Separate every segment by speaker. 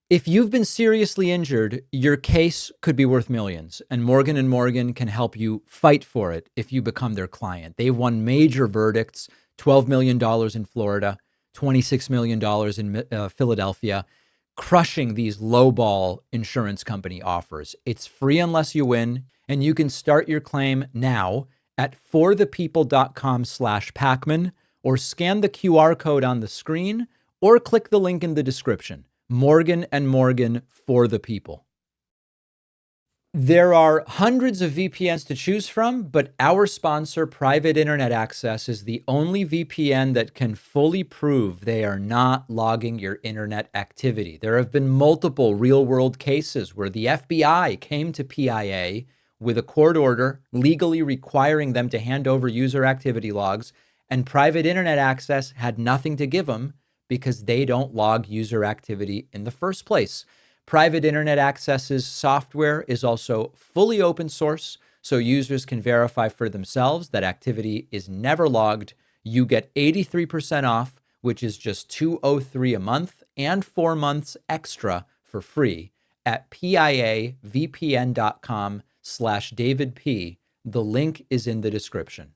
Speaker 1: If you've been seriously injured, your case could be worth millions, and Morgan & Morgan can help you fight for it if you become their client. They've won major verdicts, $12 million in Florida, $26 million in Philadelphia, crushing these lowball insurance company offers. It's free unless you win, and you can start your claim now at forthepeople.com/Pakman, or scan the QR code on the screen, or click the link in the description. Morgan & Morgan, for the people. There are hundreds of VPNs to choose from, but our sponsor, Private Internet Access, is the only VPN that can fully prove they are not logging your internet activity. There have been multiple real-world cases where the FBI came to PIA with a court order legally requiring them to hand over user activity logs, and Private Internet Access had nothing to give them because they don't log user activity in the first place. Private Internet Access's software is also fully open source, so users can verify for themselves that activity is never logged. You get 83% off, which is just $203 a month, and 4 months extra for free at piavpn.com/DavidP. The link is in the description.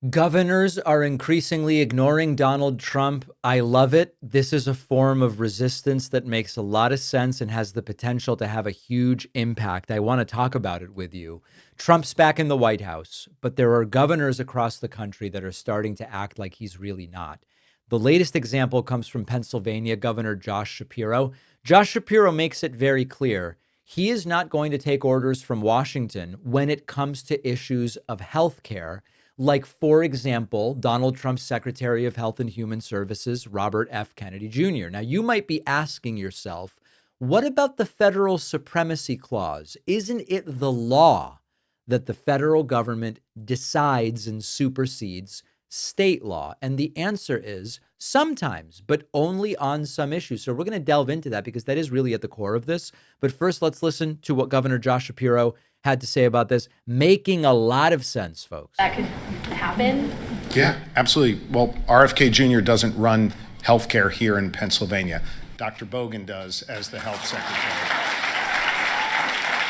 Speaker 1: Governors are increasingly ignoring Donald Trump. I love it. This is a form of resistance that makes a lot of sense and has the potential to have a huge impact. I want to talk about it with you. Trump's back in the White House, but there are governors across the country that are starting to act like he's really not. The latest example comes from Pennsylvania Governor Josh Shapiro. Josh Shapiro makes it very clear he is not going to take orders from Washington when it comes to issues of health care. Like, for example, Donald Trump's Secretary of Health and Human Services, Robert F. Kennedy Jr. Now, you might be asking yourself, what about the federal supremacy clause? Isn't it the law that the federal government decides and supersedes state law? And the answer is sometimes, but only on some issues. So we're going to delve into that because that is really at the core of this. But first, let's listen to what Governor Josh Shapiro had to say about this, making a lot of sense, folks.
Speaker 2: That could happen?
Speaker 3: Yeah, absolutely. Well, RFK Jr. doesn't run healthcare here in Pennsylvania. Dr. Bogan does as the health secretary.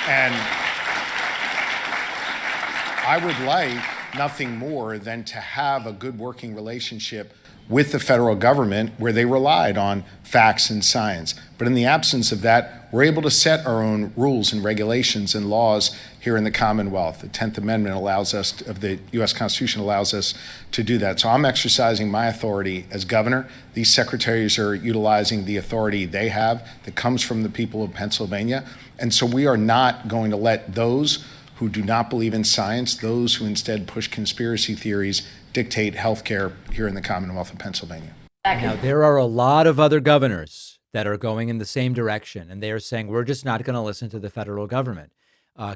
Speaker 3: And I would like nothing more than to have a good working relationship with the federal government where they relied on facts and science. But in the absence of that, we're able to set our own rules and regulations and laws here in the Commonwealth. The 10th Amendment allows us, of the U.S. Constitution allows us to do that. So I'm exercising my authority as governor. These secretaries are utilizing the authority they have that comes from the people of Pennsylvania. And so we are not going to let those who do not believe in science, those who instead push conspiracy theories, dictate healthcare here in the Commonwealth of Pennsylvania.
Speaker 1: Now, there are a lot of other governors that are going in the same direction, and they are saying, we're just not going to listen to the federal government.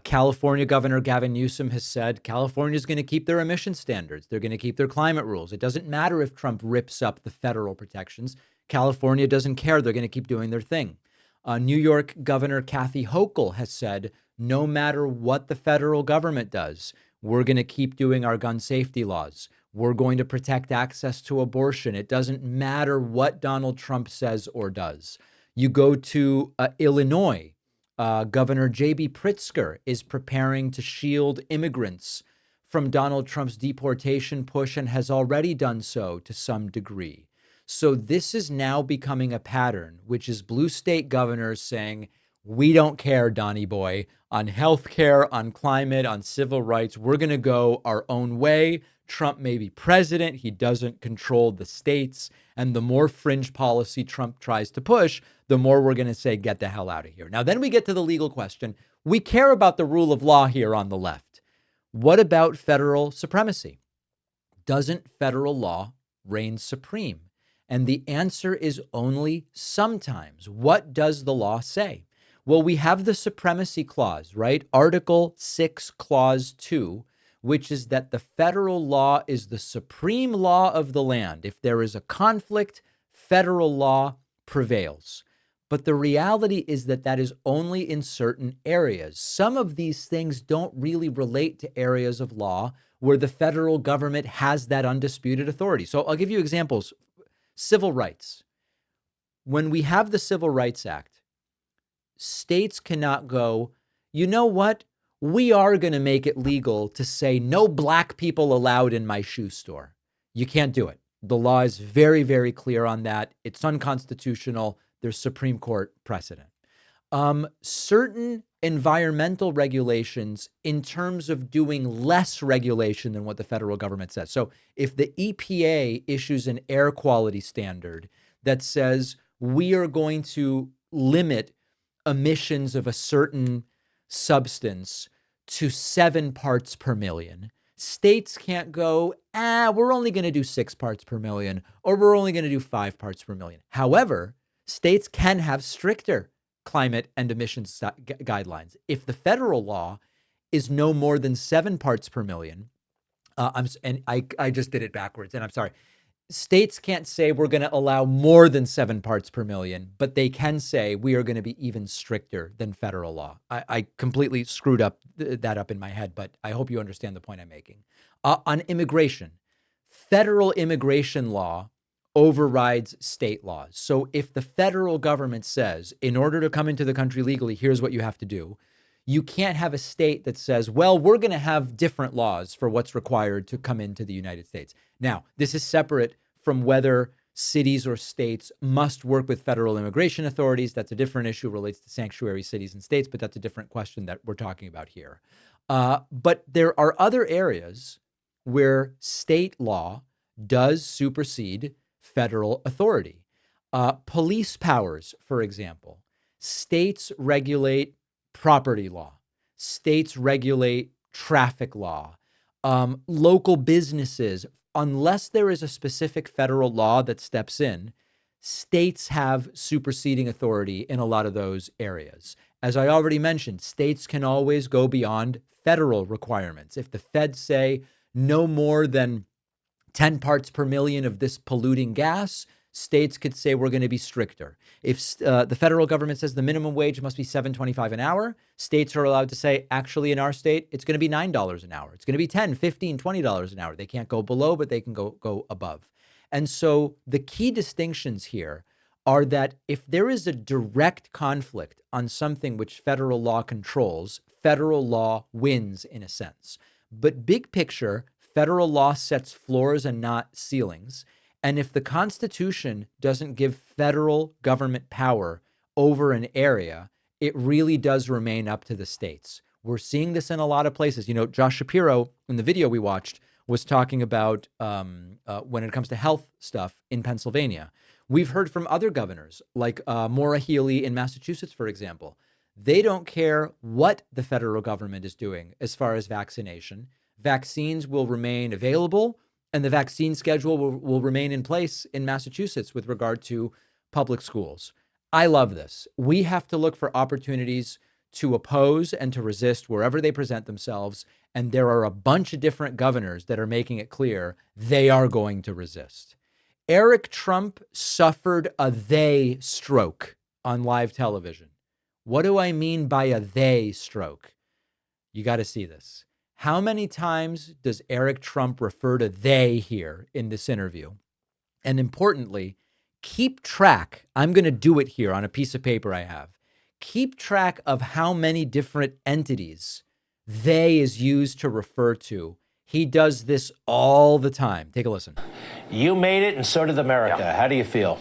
Speaker 1: California Governor Gavin Newsom has said California is going to keep their emission standards. They're going to keep their climate rules. It doesn't matter if Trump rips up the federal protections. California doesn't care. They're going to keep doing their thing. New York Governor Kathy Hochul has said, no matter what the federal government does, we're going to keep doing our gun safety laws. We're going to protect access to abortion. It doesn't matter what Donald Trump says or does. You go to Illinois, Governor J.B. Pritzker is preparing to shield immigrants from Donald Trump's deportation push and has already done so to some degree. So this is now becoming a pattern, which is blue state governors saying, we don't care, Donnie boy, on healthcare, on climate, on civil rights. We're going to go our own way. Trump may be president. He doesn't control the states. And the more fringe policy Trump tries to push, the more we're going to say, get the hell out of here. Now, then we get to the legal question. We care about the rule of law here on the left. What about federal supremacy? Doesn't federal law reign supreme? And the answer is only sometimes. What does the law say? Well, we have the supremacy clause, right? Article 6, Clause 2, which is that the federal law is the supreme law of the land. If there is a conflict, federal law prevails. But the reality is that that is only in certain areas. Some of these things don't really relate to areas of law where the federal government has that undisputed authority. So I'll give you examples. Civil rights. when we have the Civil Rights Act, states cannot go, you know what? We are going to make it legal to say no black people allowed in my shoe store. You can't do it. The law is very, very clear on that. It's unconstitutional. There's Supreme Court precedent. Certain environmental regulations in terms of doing less regulation than what the federal government says. So if the EPA issues an air quality standard that says we are going to limit emissions of a certain substance to 7 parts per million, states can't go, we're only going to do 6 parts per million, or we're only going to do 5 parts per million. However, states can have stricter climate and emissions guidelines. If the federal law is no more than 7 parts per million, I just did it backwards, and I'm sorry. States can't say we're going to allow more than 7 parts per million, but they can say we are going to be even stricter than federal law. I completely screwed up that up in my head, but I hope you understand the point I'm making. On immigration, federal immigration law overrides state laws. So if the federal government says, in order to come into the country legally, here's what you have to do, you can't have a state that says, well, we're going to have different laws for what's required to come into the United States. Now, this is separate from whether cities or states must work with federal immigration authorities. That's a different issue, relates to sanctuary cities and states, but that's a different question that we're talking about here. But there are other areas where state law does supersede federal authority. Police powers, for example. States regulate property law. States regulate traffic law. Local businesses, unless there is a specific federal law that steps in, states have superseding authority in a lot of those areas. As I already mentioned, states can always go beyond federal requirements. If the feds say no more than 10 parts per million of this polluting gas, states could say we're going to be stricter. If the federal government says the minimum wage must be $7.25 an hour, states are allowed to say, actually, in our state, it's going to be $9 an hour. It's going to be $10, $15, $20 an hour. They can't go below, but they can go above. And so the key distinctions here are that if there is a direct conflict on something which federal law controls, federal law wins in a sense. But big picture, federal law sets floors and not ceilings. And if the Constitution doesn't give federal government power over an area, it really does remain up to the states. We're seeing this in a lot of places. You know, Josh Shapiro, in the video we watched, was talking about when it comes to health stuff in Pennsylvania. We've heard from other governors, like Maura Healey in Massachusetts, for example. They don't care what the federal government is doing as far as vaccination. Vaccines will remain available, and the vaccine schedule will remain in place in Massachusetts with regard to public schools. I love this. We have to look for opportunities to oppose and to resist wherever they present themselves. And there are a bunch of different governors that are making it clear they are going to resist. Eric Trump suffered a they stroke on live television. What do I mean by a they stroke? You got to see this. How many times does Eric Trump refer to they here in this interview? And importantly, keep track. I'm going to do it here on a piece of paper I have. Keep track of how many different entities they is used to refer to. He does this all the time. Take a listen.
Speaker 2: You made it, and so did America. Yeah. How do you feel?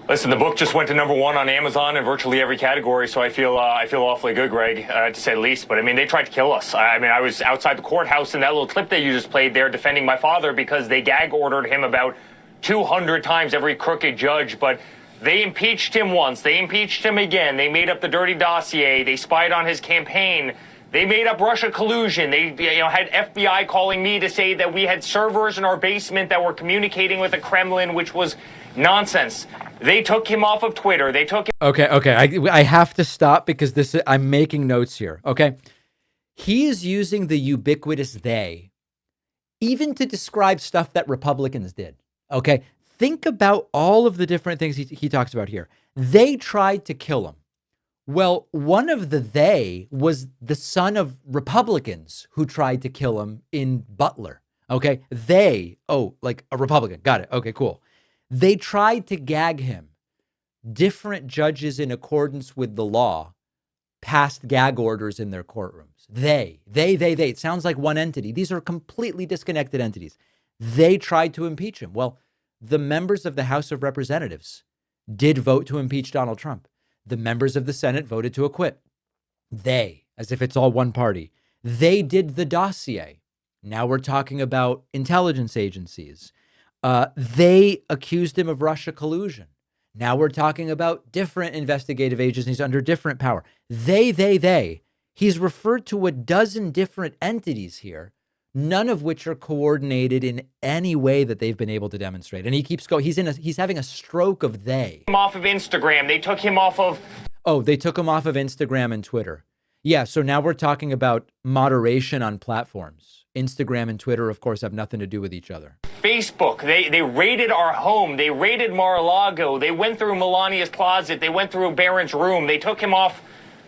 Speaker 4: Listen, the book just went to #1 on Amazon in virtually every category, so I feel awfully good, Greg, to say the least. But I mean, they tried to kill us. I mean, I was outside the courthouse in that little clip that you just played there, defending my father because they gag ordered him about 200 times, every crooked judge. But they impeached him once. They impeached him again. They made up the dirty dossier. They spied on his campaign. They made up Russia collusion. They had FBI calling me to say that we had servers in our basement that were communicating with the Kremlin, which was nonsense. They took him off of Twitter. They took him.
Speaker 1: Okay. I have to stop because I'm making notes here. Okay. He is using the ubiquitous they, even to describe stuff that Republicans did. Okay. Think about all of the different things he talks about here. They tried to kill him. Well, one of the they was the son of Republicans who tried to kill him in Butler. Okay. They, like a Republican. Got it. Okay, cool. They tried to gag him. Different judges, in accordance with the law, passed gag orders in their courtrooms. They. It sounds like one entity. These are completely disconnected entities. They tried to impeach him. Well, the members of the House of Representatives did vote to impeach Donald Trump. The members of the Senate voted to acquit. They, as if it's all one party, they did the dossier. Now we're talking about intelligence agencies. They accused him of Russia collusion. Now we're talking about different investigative agencies under different power. They. He's referred to a dozen different entities here, none of which are coordinated in any way that they've been able to demonstrate. And he keeps going. He's having a stroke of they.
Speaker 4: Him off of Instagram. They took him off of.
Speaker 1: Oh, they took him off of Instagram and Twitter. Yeah, so now we're talking about moderation on platforms. Instagram and Twitter, of course, have nothing to do with each other.
Speaker 4: Facebook. They raided our home. They raided Mar-a-Lago. They went through Melania's closet. They went through Barron's room. They took him off,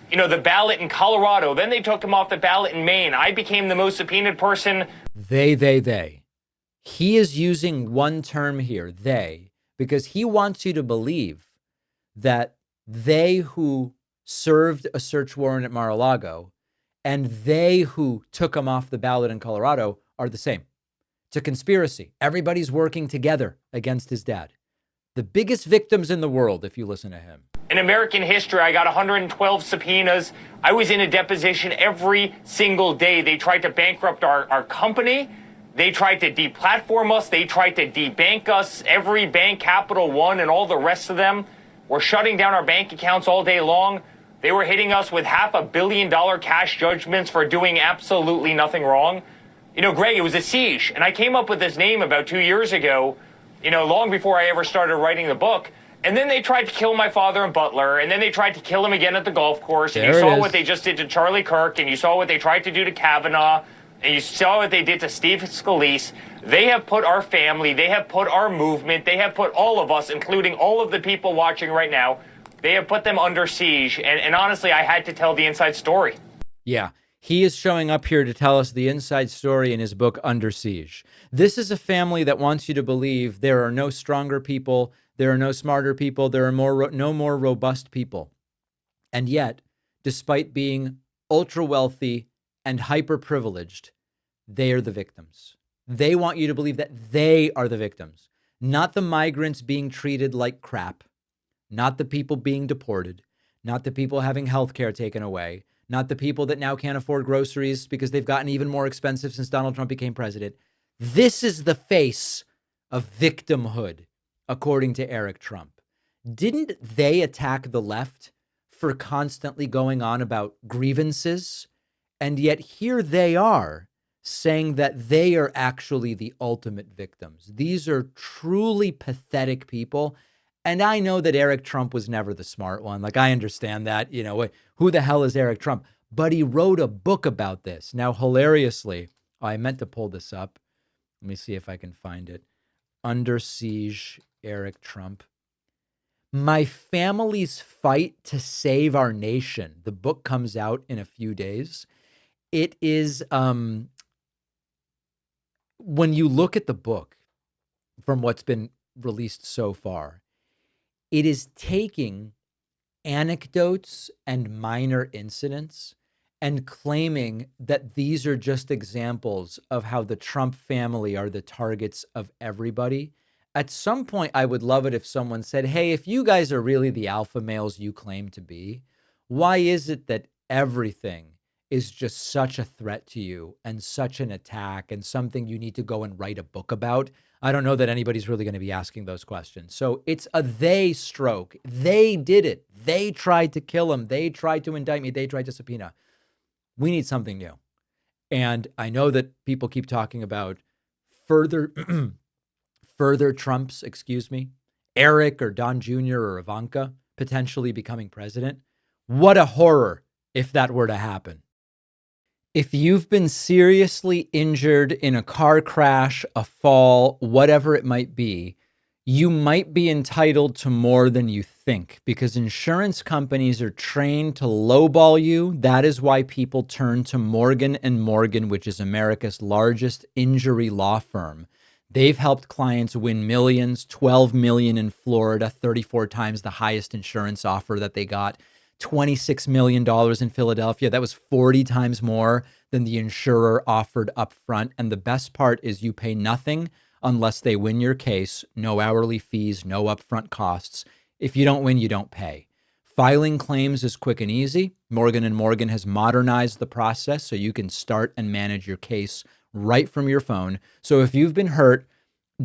Speaker 4: the ballot in Colorado. Then they took him off the ballot in Maine. I became the most subpoenaed person.
Speaker 1: They. He is using one term here, they, because he wants you to believe that they who served a search warrant at Mar-a-Lago and they who took him off the ballot in Colorado are the same. It's a conspiracy. Everybody's working together against his dad. The biggest victims in the world, if you listen to him.
Speaker 4: In American history, I got 112 subpoenas. I was in a deposition every single day. They tried to bankrupt our company. They tried to deplatform us. They tried to debank us. Every bank, Capital One and all the rest of them, were shutting down our bank accounts all day long. They were hitting us with $500 million cash judgments for doing absolutely nothing wrong. Greg, it was a siege. And I came up with this name about 2 years ago, long before I ever started writing the book. And then they tried to kill my father in Butler. And then they tried to kill him again at the golf course. And you saw what they just did to Charlie Kirk. And you saw what they tried to do to Kavanaugh. And you saw what they did to Steve Scalise. They have put our family, they have put our movement, they have put all of us, including all of the people watching right now, they have put them under siege. And honestly, I had to tell the inside story.
Speaker 1: Yeah, he is showing up here to tell us the inside story in his book, Under Siege. This is a family that wants you to believe there are no stronger people, there are no smarter people, there are no more robust people. And yet, despite being ultra wealthy and hyper privileged, they are the victims. They want you to believe that they are the victims, not the migrants being treated like crap, not the people being deported, not the people having health care taken away, not the people that now can't afford groceries because they've gotten even more expensive since Donald Trump became president. This is the face of victimhood, according to Eric Trump. Didn't they attack the left for constantly going on about grievances? And yet here they are saying that they are actually the ultimate victims. These are truly pathetic people. And I know that Eric Trump was never the smart one. Like, I understand that, who the hell is Eric Trump? But he wrote a book about this. Now, hilariously, I meant to pull this up. Let me see if I can find it. Under Siege, Eric Trump. My Family's Fight to Save Our Nation. The book comes out in a few days. It is, when you look at the book from what's been released so far, it is taking anecdotes and minor incidents and claiming that these are just examples of how the Trump family are the targets of everybody. At some point, I would love it if someone said, hey, if you guys are really the alpha males you claim to be, why is it that everything is just such a threat to you and such an attack and something you need to go and write a book about? I don't know that anybody's really going to be asking those questions. So it's a they stroke. They did it. They tried to kill him. They tried to indict me. They tried to subpoena. We need something new. And I know that people keep talking about further Trumps, Eric or Don Jr. or Ivanka potentially becoming president. What a horror if that were to happen. If you've been seriously injured in a car crash, a fall, whatever it might be, you might be entitled to more than you think because insurance companies are trained to lowball you. That is why people turn to Morgan & Morgan, which is America's largest injury law firm. They've helped clients win millions, 12 million in Florida, 34 times the highest insurance offer that they got, $26 million in Philadelphia. That was 40 times more than the insurer offered up front. And the best part is you pay nothing unless they win your case. No hourly fees, no upfront costs. If you don't win, you don't pay. Filing claims is quick and easy. Morgan & Morgan has modernized the process so you can start and manage your case right from your phone. So if you've been hurt,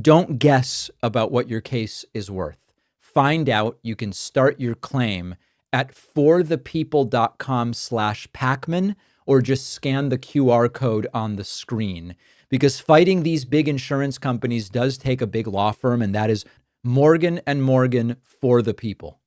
Speaker 1: don't guess about what your case is worth. Find out. You can start your claim at forthepeople.com/Pakman or just scan the QR code on the screen, because fighting these big insurance companies does take a big law firm, and that is Morgan & Morgan for the people.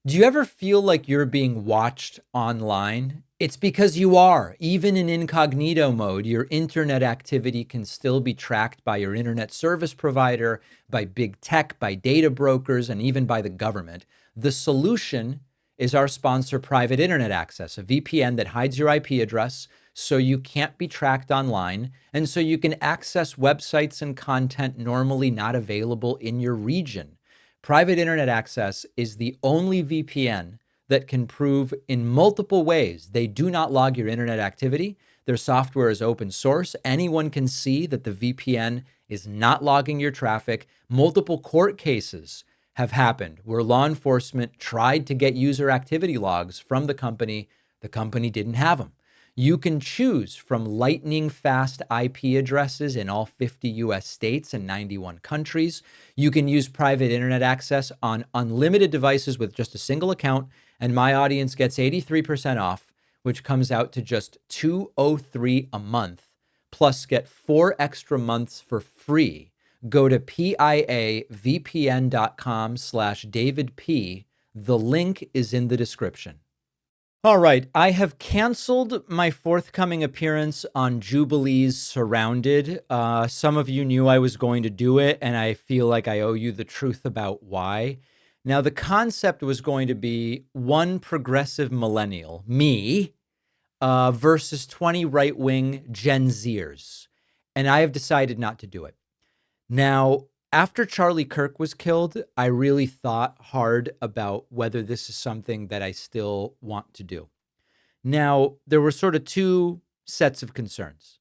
Speaker 1: Do you ever feel like you're being watched online? It's because you are. Even in incognito mode, your internet activity can still be tracked by your internet service provider, by big tech, by data brokers, and even by the government. The solution is our sponsor, Private Internet Access, a VPN that hides your IP address so you can't be tracked online, and so you can access websites and content normally not available in your region. Private Internet Access is the only VPN that can prove in multiple ways they do not log your internet activity. Their software is open source. Anyone can see that the VPN is not logging your traffic. Multiple court cases have happened where law enforcement tried to get user activity logs from the company. The company didn't have them. You can choose from lightning fast IP addresses in all 50 US states and 91 countries. You can use private internet access on unlimited devices with just a single account. And my audience gets 83% off, which comes out to just $203 a month, plus get 4 extra months for free. Go to piavpn.com/DavidP. The link is in the description. All right, I have canceled my forthcoming appearance on Jubilee's Surrounded. Some of you knew I was going to do it, and I feel like I owe you the truth about why. Now, the concept was going to be one progressive millennial, me, versus 20 right-wing Gen Zers, and I have decided not to do it. Now, after Charlie Kirk was killed, I really thought hard about whether this is something that I still want to do. Now, there were sort of two sets of concerns.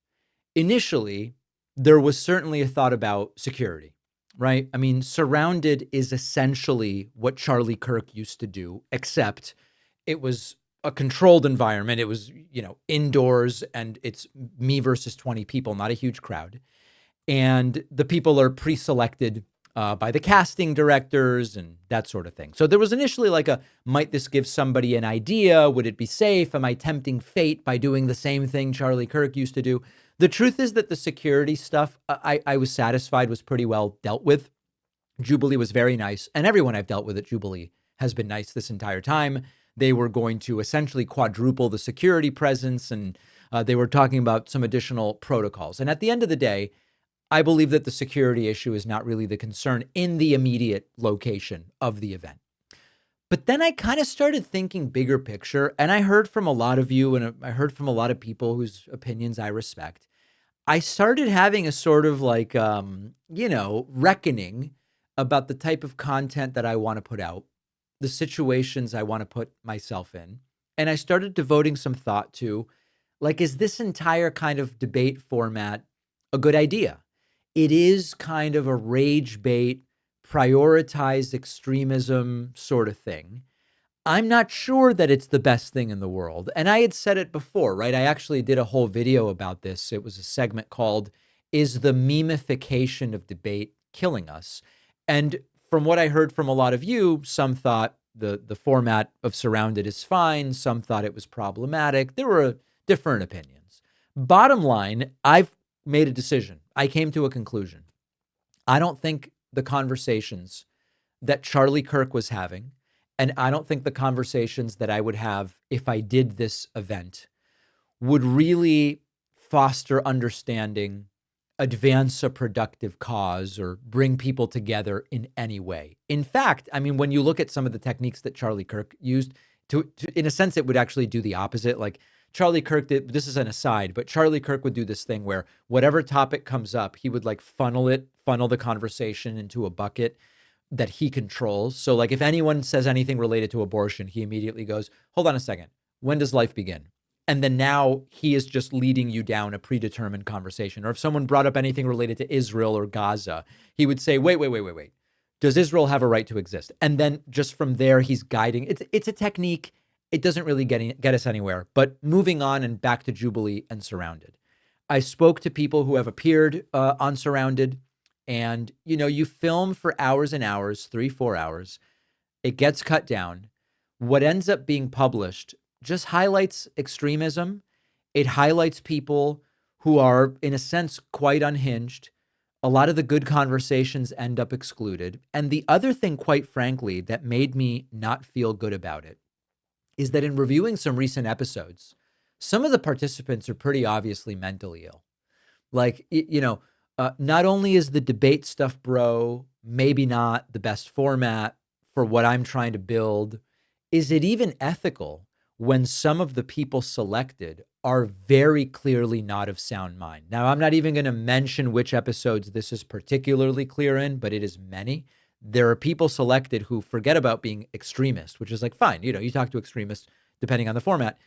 Speaker 1: Initially, there was certainly a thought about security, right? I mean, Surrounded is essentially what Charlie Kirk used to do, except it was a controlled environment. It was, indoors, and it's me versus 20 people, not a huge crowd. And the people are pre-selected by the casting directors and that sort of thing. So there was initially like might this give somebody an idea? Would it be safe? Am I tempting fate by doing the same thing Charlie Kirk used to do? The truth is that the security stuff, I was satisfied was pretty well dealt with. Jubilee was very nice. And everyone I've dealt with at Jubilee has been nice this entire time. They were going to essentially quadruple the security presence, and they were talking about some additional protocols. And at the end of the day, I believe that the security issue is not really the concern in the immediate location of the event. But then I kind of started thinking bigger picture, and I heard from a lot of you, and I heard from a lot of people whose opinions I respect. I started having a sort of like, reckoning about the type of content that I want to put out, the situations I want to put myself in. And I started devoting some thought to, like, is this entire kind of debate format a good idea? It is kind of a rage bait, prioritized extremism sort of thing. I'm not sure that it's the best thing in the world. And I had said it before, right? I actually did a whole video about this. It was a segment called, "Is the Memification of Debate Killing Us?" And from what I heard from a lot of you, some thought the format of Surrounded is fine. Some thought it was problematic. There were different opinions. Bottom line, I've made a decision. I came to a conclusion. I don't think the conversations that Charlie Kirk was having, and I don't think the conversations that I would have if I did this event would really foster understanding, advance a productive cause, or bring people together in any way. In fact, I mean, when you look at some of the techniques that Charlie Kirk used, to in a sense, it would actually do the opposite. Like, Charlie Kirk did, this is an aside, but Charlie Kirk would do this thing where whatever topic comes up, he would like funnel the conversation into a bucket that he controls. So like if anyone says anything related to abortion, he immediately goes, hold on a second. When does life begin? And then now he is just leading you down a predetermined conversation. Or if someone brought up anything related to Israel or Gaza, he would say, wait. Does Israel have a right to exist? And then just from there, he's guiding. It's a technique. It doesn't really get us anywhere. But moving on and back to Jubilee and Surrounded. I spoke to people who have appeared on Surrounded. And, you know, you film for hours and hours, 3-4 hours. It gets cut down. What ends up being published just highlights extremism. It highlights people who are, in a sense, quite unhinged. A lot of the good conversations end up excluded. And the other thing, quite frankly, that made me not feel good about it is that in reviewing some recent episodes, some of the participants are pretty obviously mentally ill. Like, not only is the debate stuff, maybe not the best format for what I'm trying to build, is it even ethical when some of the people selected are very clearly not of sound mind? Now, I'm not even going to mention which episodes this is particularly clear in, but it is many. There are people selected who forget about being extremists, which is like, fine, you talk to extremists depending on the format.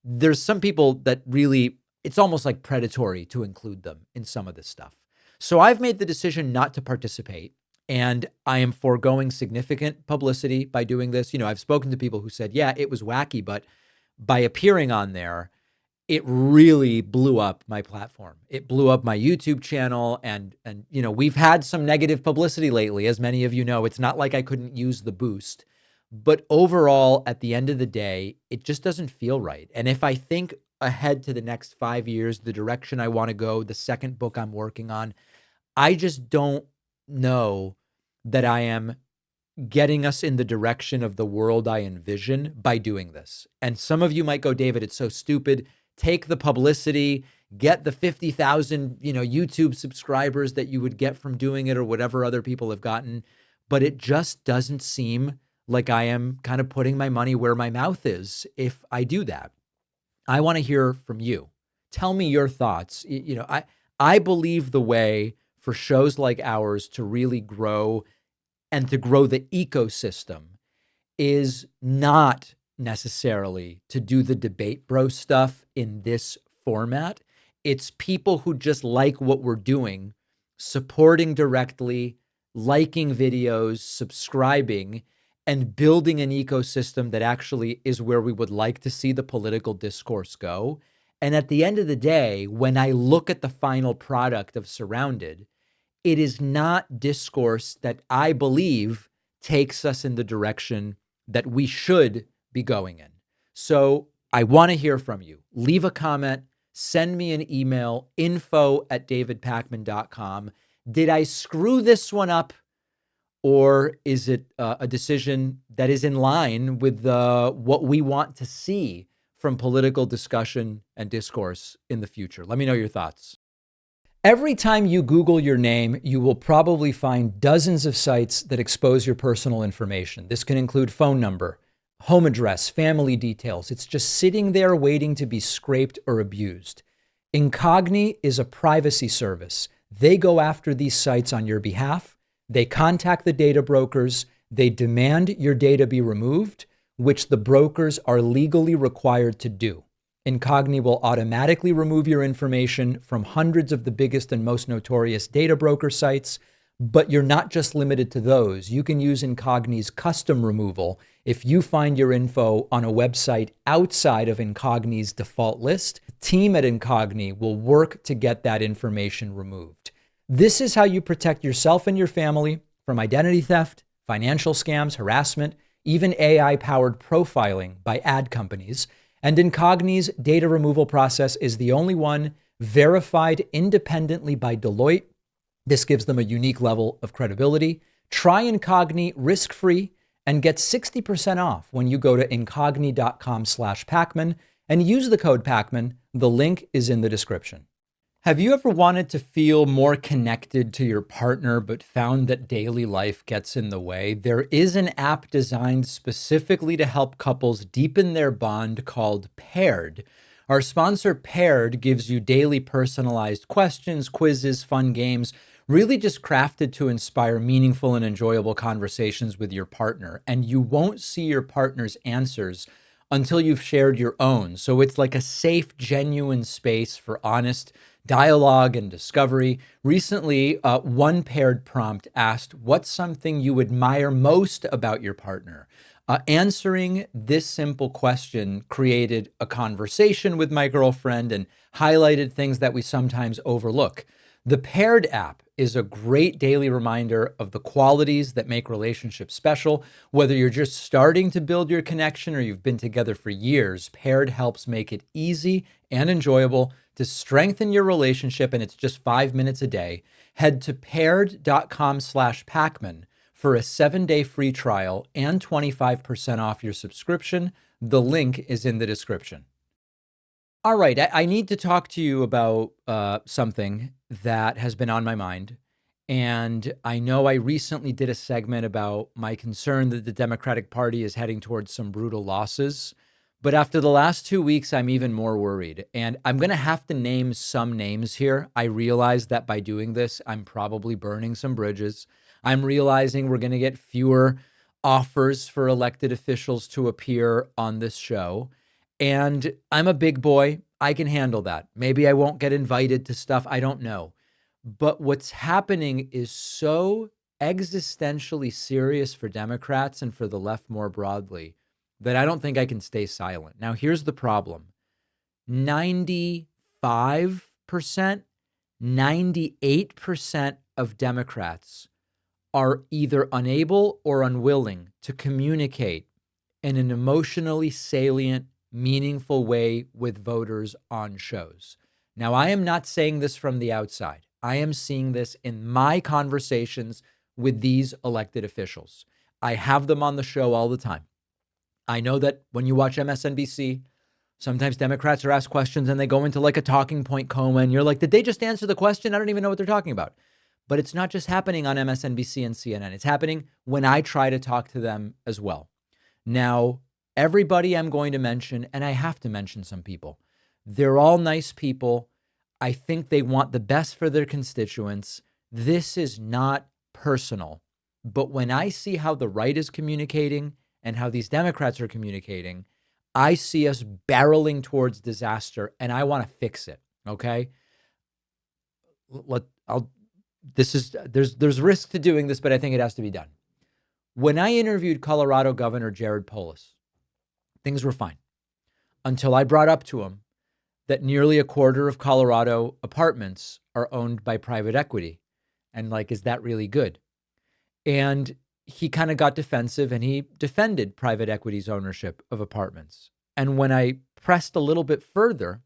Speaker 1: There's some people that really, it's almost like predatory to include them in some of this stuff. So I've made the decision not to participate, and I am foregoing significant publicity by doing this. I've spoken to people who said, yeah, it was wacky, but by appearing on there, it really blew up my platform. It blew up my YouTube channel. And we've had some negative publicity lately, as many of you know. It's not like I couldn't use the boost. But overall, at the end of the day, it just doesn't feel right. And if I think ahead to the next 5 years, the direction I want to go, the second book I'm working on, I just don't know that I am getting us in the direction of the world I envision by doing this. And some of you might go, David, it's so stupid. Take the publicity, get the 50,000, YouTube subscribers that you would get from doing it or whatever other people have gotten. But it just doesn't seem like I am kind of putting my money where my mouth is if I do that. I want to hear from you. Tell me your thoughts. I believe the way for shows like ours to really grow and to grow the ecosystem is not necessarily to do the debate bro stuff in this format. It's people who just like what we're doing, supporting directly, liking videos, subscribing, and building an ecosystem that actually is where we would like to see the political discourse go. And at the end of the day, when I look at the final product of Surrounded, it is not discourse that I believe takes us in the direction that we should be going in. So I want to hear from you. Leave a comment, send me an email, info@davidpakman.com. Did I screw this one up? Or is it a decision that is in line with what we want to see from political discussion and discourse in the future? Let me know your thoughts. Every time you Google your name, you will probably find dozens of sites that expose your personal information. This can include phone number, home address, family details. It's just sitting there waiting to be scraped or abused. Incogni is a privacy service. They go after these sites on your behalf. They contact the data brokers. They demand your data be removed, which the brokers are legally required to do. Incogni will automatically remove your information from hundreds of the biggest and most notorious data broker sites, but you're not just limited to those. You can use Incogni's custom removal if you find your info on a website outside of Incogni's default list. The team at Incogni will work to get that information removed. This is how you protect yourself and your family from identity theft, financial scams, harassment, even AI-powered profiling by ad companies. And Incogni's data removal process is the only one verified independently by Deloitte. This gives them a unique level of credibility. Try Incogni risk-free and get 60% off when you go to incogni.com/Pakman and use the code Pakman. The link is in the description. Have you ever wanted to feel more connected to your partner but found that daily life gets in the way? There is an app designed specifically to help couples deepen their bond called Paired. Our sponsor Paired gives you daily personalized questions, quizzes, fun games, really just crafted to inspire meaningful and enjoyable conversations with your partner. And you won't see your partner's answers until you've shared your own. So it's like a safe, genuine space for honest dialogue and discovery. Recently, one Paired prompt asked, what's something you admire most about your partner? Answering this simple question created a conversation with my girlfriend and highlighted things that we sometimes overlook. The Paired app is a great daily reminder of the qualities that make relationships special. Whether you're just starting to build your connection or you've been together for years, Paired helps make it easy and enjoyable to strengthen your relationship, and it's just 5 minutes a day. Head to paired.com/Pakman for a 7-day free trial and 25% off your subscription. The link is in the description. All right, I need to talk to you about something that has been on my mind. And I know I recently did a segment about my concern that the Democratic Party is heading towards some brutal losses. But after the last 2 weeks, I'm even more worried. And I'm going to have to name some names here. I realize that by doing this, I'm probably burning some bridges. I'm realizing we're going to get fewer offers for elected officials to appear on this show. And I'm a big boy. I can handle that. Maybe I won't get invited to stuff. I don't know. But what's happening is so existentially serious for Democrats and for the left more broadly that I don't think I can stay silent. Now, here's the problem. 95%, 98% of Democrats are either unable or unwilling to communicate in an emotionally salient, meaningful way with voters on shows. Now, I am not saying this from the outside. I am seeing this in my conversations with these elected officials. I have them on the show all the time. I know that when you watch MSNBC, sometimes Democrats are asked questions and they go into like a talking point coma and you're like, did they just answer the question? I don't even know what they're talking about. But it's not just happening on MSNBC and CNN. It's happening when I try to talk to them as well. Now, everybody I'm going to mention, and I have to mention some people, they're all nice people. I think they want the best for their constituents. This is not personal. But when I see how the right is communicating and how these Democrats are communicating, I see us barreling towards disaster, and I want to fix it. Okay. There's risk to doing this, but I think it has to be done. When I interviewed Colorado Governor Jared Polis, things were fine until I brought up to him that nearly a quarter of Colorado apartments are owned by private equity. And like, is that really good? And he kind of got defensive and he defended private equity's ownership of apartments. And when I pressed a little bit further,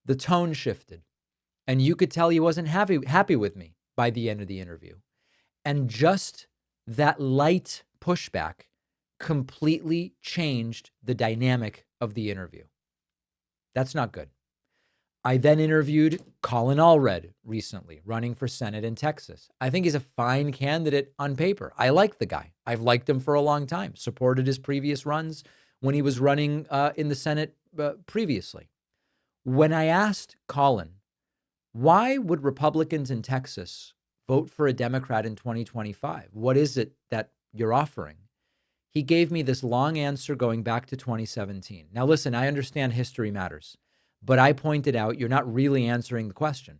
Speaker 1: the tone shifted. And you could tell he wasn't happy with me by the end of the interview. And just that light pushback completely changed the dynamic of the interview. That's not good. I then interviewed Colin Allred recently, running for Senate in Texas. I think he's a fine candidate on paper. I like the guy. I've liked him for a long time, supported his previous runs when he was running in the Senate previously. When I asked Colin, why would Republicans in Texas vote for a Democrat in 2025? What is it that you're offering? He gave me this long answer going back to 2017. Now, listen, I understand history matters, but I pointed out you're not really answering the question.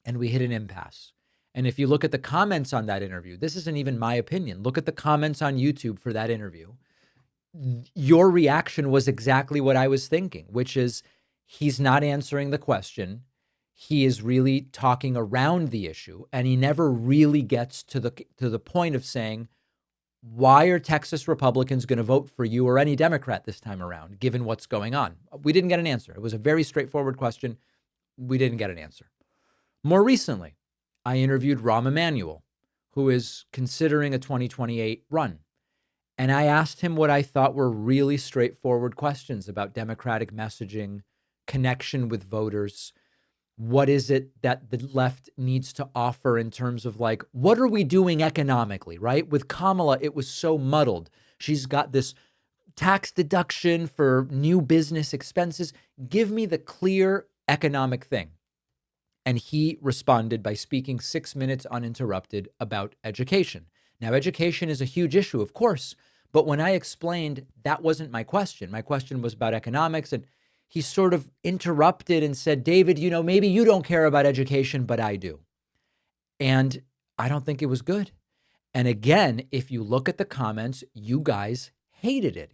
Speaker 1: And we hit an impasse. And if you look at the comments on that interview, this isn't even my opinion. Look at the comments on YouTube for that interview. Your reaction was exactly what I was thinking, which is he's not answering the question. He is really talking around the issue, and he never really gets to the point of saying, why are Texas Republicans going to vote for you or any Democrat this time around, given what's going on? We didn't get an answer. It was a very straightforward question. We didn't get an answer. More recently, I interviewed Rahm Emanuel, who is considering a 2028 run. And I asked him what I thought were really straightforward questions about Democratic messaging, connection with voters. What is it that the left needs to offer in terms of like, what are we doing economically, right? With Kamala, it was so muddled. She's got this tax deduction for new business expenses. Give me the clear economic thing. And he responded by speaking 6 minutes uninterrupted about education. Now, education is a huge issue, of course, but when I explained that wasn't my question was about economics, and he sort of interrupted and said, David, maybe you don't care about education, but I do. And I don't think it was good. And again, if you look at the comments, you guys hated it.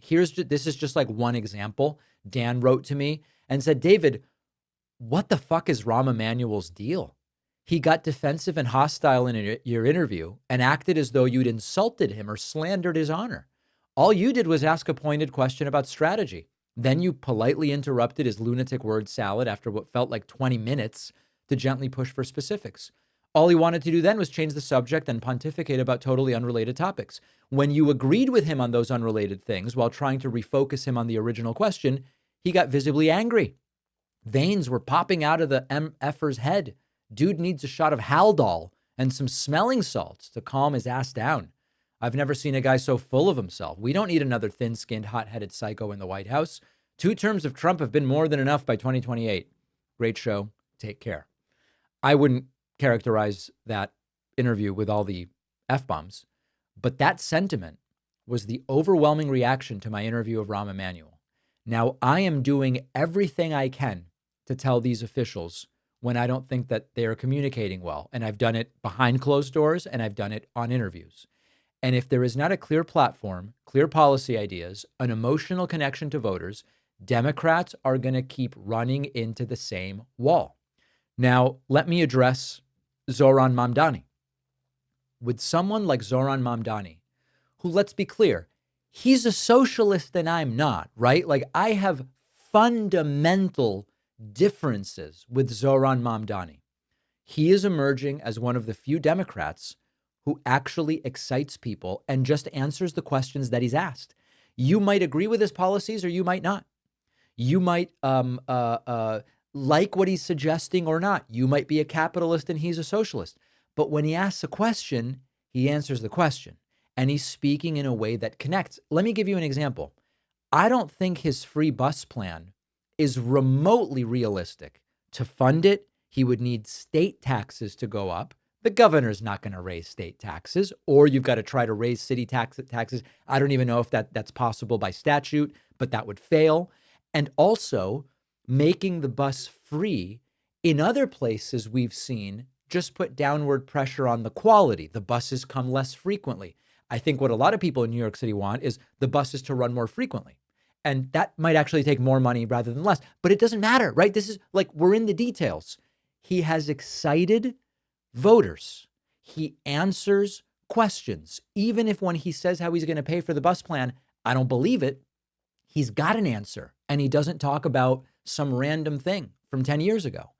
Speaker 1: This is just like one example. Dan wrote to me and said, David, what the fuck is Rahm Emanuel's deal? He got defensive and hostile in your interview and acted as though you'd insulted him or slandered his honor. All you did was ask a pointed question about strategy. Then you politely interrupted his lunatic word salad after what felt like 20 minutes to gently push for specifics. All he wanted to do then was change the subject and pontificate about totally unrelated topics. When you agreed with him on those unrelated things while trying to refocus him on the original question, he got visibly angry. Veins were popping out of the MFer's head. Dude needs a shot of Haldol and some smelling salts to calm his ass down. I've never seen a guy so full of himself. We don't need another thin-skinned, hot-headed psycho in the White House. 2 terms of Trump have been more than enough by 2028. Great show. Take care. I wouldn't characterize that interview with all the F-bombs, but that sentiment was the overwhelming reaction to my interview of Rahm Emanuel. Now, I am doing everything I can to tell these officials when I don't think that they are communicating well. And I've done it behind closed doors and I've done it on interviews. And if there is not a clear platform, clear policy ideas, an emotional connection to voters, Democrats are going to keep running into the same wall. Now, let me address Zohran Mamdani. With someone like Zohran Mamdani, who, let's be clear, he's a socialist and I'm not, right? Like, I have fundamental differences with Zohran Mamdani. He is emerging as one of the few Democrats who actually excites people and just answers the questions that he's asked. You might agree with his policies or you might not. You might like what he's suggesting or not. You might be a capitalist and he's a socialist. But when he asks a question, he answers the question. And he's speaking in a way that connects. Let me give you an example. I don't think his free bus plan is remotely realistic. To fund it, he would need state taxes to go up. The governor's not going to raise state taxes, or you've got to try to raise city taxes. I don't even know if that's possible by statute, but that would fail. And also, making the bus free in other places we've seen just put downward pressure on the quality. The buses come less frequently. I think what a lot of people in New York City want is the buses to run more frequently. And that might actually take more money rather than less, but it doesn't matter, right? This is like, we're in the details. He has excited voters. He answers questions. Even if when he says how he's going to pay for the bus plan, I don't believe it, he's got an answer. And he doesn't talk about some random thing from 10 years ago.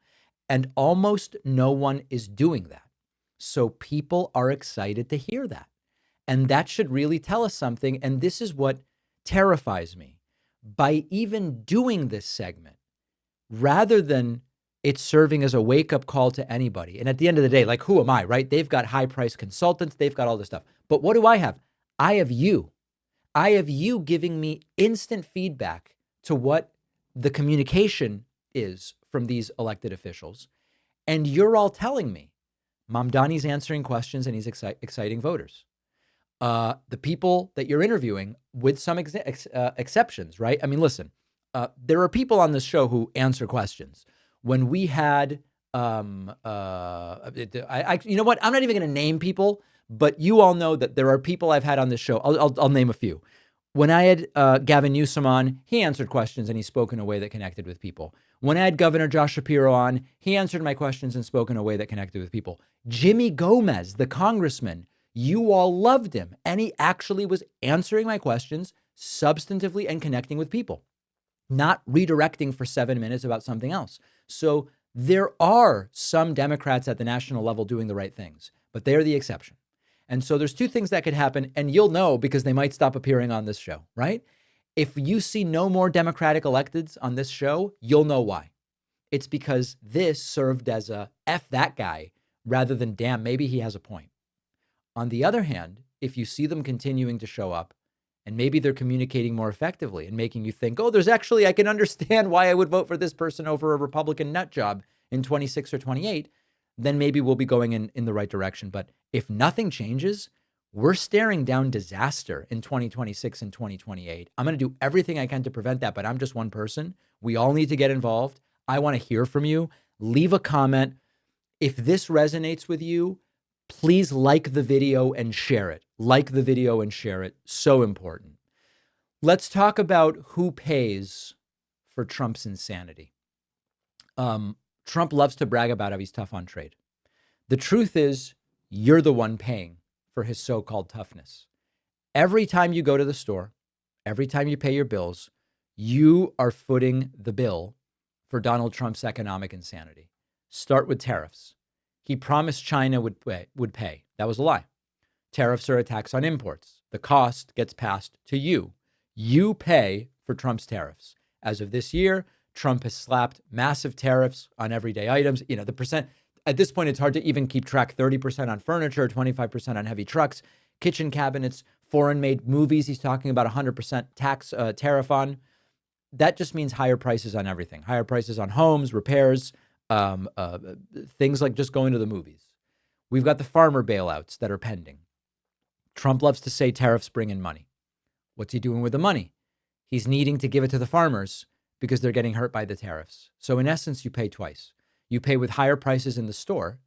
Speaker 1: And almost no one is doing that. So people are excited to hear that. And that should really tell us something. And this is what terrifies me. By even doing this segment, rather than it serving as a wake-up call to anybody. And at the end of the day, like, who am I, right? They've got high-priced consultants. They've got all this stuff. But what do I have? I have you. I have you giving me instant feedback to what the communication is from these elected officials. And you're all telling me Mamdani's answering questions and he's exciting voters. The people that you're interviewing, with some exceptions, right? I mean, listen, there are people on this show who answer questions. When we had, you know what? I'm not even going to name people, but you all know that there are people I've had on this show. I'll name a few. When I had Gavin Newsom on, he answered questions and he spoke in a way that connected with people. When I had Governor Josh Shapiro on, he answered my questions and spoke in a way that connected with people. Jimmy Gomez, the congressman, you all loved him, and he actually was answering my questions substantively and connecting with people, not redirecting for 7 minutes about something else. So there are some Democrats at the national level doing the right things, but they are the exception. And so there's 2 things that could happen, and you'll know because they might stop appearing on this show, right? If you see no more Democratic electeds on this show, you'll know why. It's because this served as a F that guy rather than damn, maybe he has a point. On the other hand, if you see them continuing to show up And maybe they're communicating more effectively and making you think, oh, I can understand why I would vote for this person over a Republican nut job in 26 or 28. Then maybe we'll be going in the right direction. But if nothing changes, we're staring down disaster in 2026 and 2028. I'm going to do everything I can to prevent that, but I'm just one person. We all need to get involved. I want to hear from you. Leave a comment. If this resonates with you, please like the video and share it. Like the video and share it. So important. Let's talk about who pays for Trump's insanity. Trump loves to brag about how he's tough on trade. The truth is, you're the one paying for his so-called toughness. Every time you go to the store, every time you pay your bills, you are footing the bill for Donald Trump's economic insanity. Start with tariffs. He promised China would pay. That was a lie. Tariffs are a tax on imports. The cost gets passed to you. You pay for Trump's tariffs. As of this year, Trump has slapped massive tariffs on everyday items. The percent, at this point, it's hard to even keep track. 30% on furniture, 25% on heavy trucks, kitchen cabinets, foreign-made movies. He's talking about 100% tax tariff on. That just means higher prices on everything. Higher prices on homes, repairs, things like just going to the movies. We've got the farmer bailouts that are pending. Trump loves to say tariffs bring in money. What's he doing with the money? He's needing to give it to the farmers because they're getting hurt by the tariffs. So in essence, you pay twice. You pay with higher prices in the store,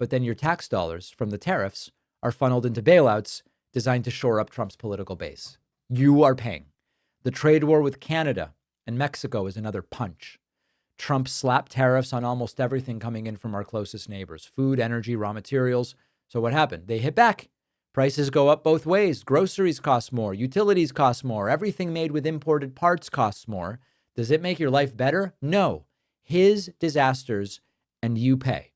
Speaker 1: but then your tax dollars from the tariffs are funneled into bailouts designed to shore up Trump's political base. You are paying. The trade war with Canada and Mexico is another punch. Trump slapped tariffs on almost everything coming in from our closest neighbors, food, energy, raw materials. So what happened? They hit back. Prices go up both ways. Groceries cost more. Utilities cost more. Everything made with imported parts costs more. Does it make your life better? No. His disasters, and you pay.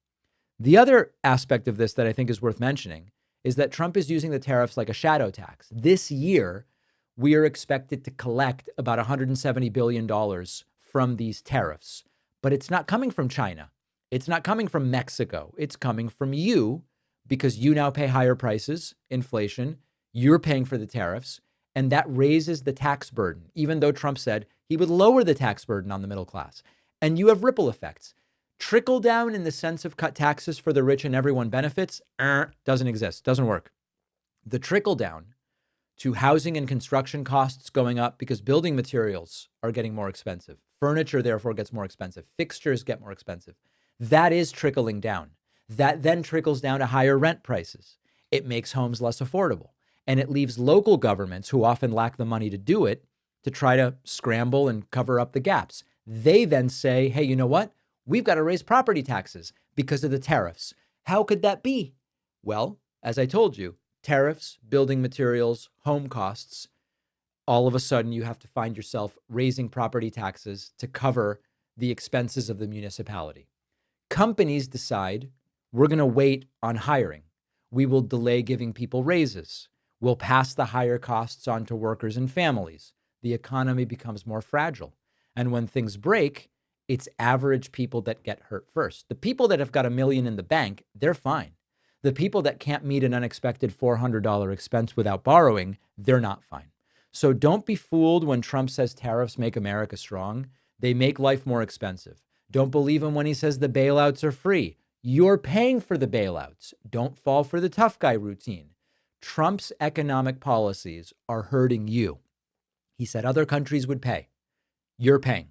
Speaker 1: The other aspect of this that I think is worth mentioning is that Trump is using the tariffs like a shadow tax. This year, we are expected to collect about $170 billion from these tariffs. But it's not coming from China. It's not coming from Mexico. It's coming from you because you now pay higher prices, inflation. You're paying for the tariffs. And that raises the tax burden, even though Trump said he would lower the tax burden on the middle class. And you have ripple effects. Trickle down in the sense of cut taxes for the rich and everyone benefits doesn't exist, doesn't work. The trickle down to housing and construction costs going up because building materials are getting more expensive. Furniture, therefore, gets more expensive. Fixtures get more expensive. That is trickling down. That then trickles down to higher rent prices. It makes homes less affordable. And it leaves local governments, who often lack the money to do it, to try to scramble and cover up the gaps. They then say, hey, you know what? We've got to raise property taxes because of the tariffs. How could that be? Well, as I told you, tariffs, building materials, home costs, all of a sudden you have to find yourself raising property taxes to cover the expenses of the municipality. Companies decide we're going to wait on hiring. We will delay giving people raises. We'll pass the higher costs on to workers and families. The economy becomes more fragile. And when things break, it's average people that get hurt first. The people that have got $1 million in the bank, they're fine. The people that can't meet an unexpected $400 expense without borrowing, they're not fine. So don't be fooled when Trump says tariffs make America strong. They make life more expensive. Don't believe him when he says the bailouts are free. You're paying for the bailouts. Don't fall for the tough guy routine. Trump's economic policies are hurting you. He said other countries would pay. You're paying.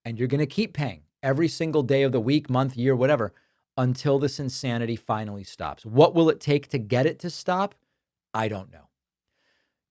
Speaker 1: And you're going to keep paying every single day of the week, month, year, whatever, until this insanity finally stops. What will it take to get it to stop? I don't know.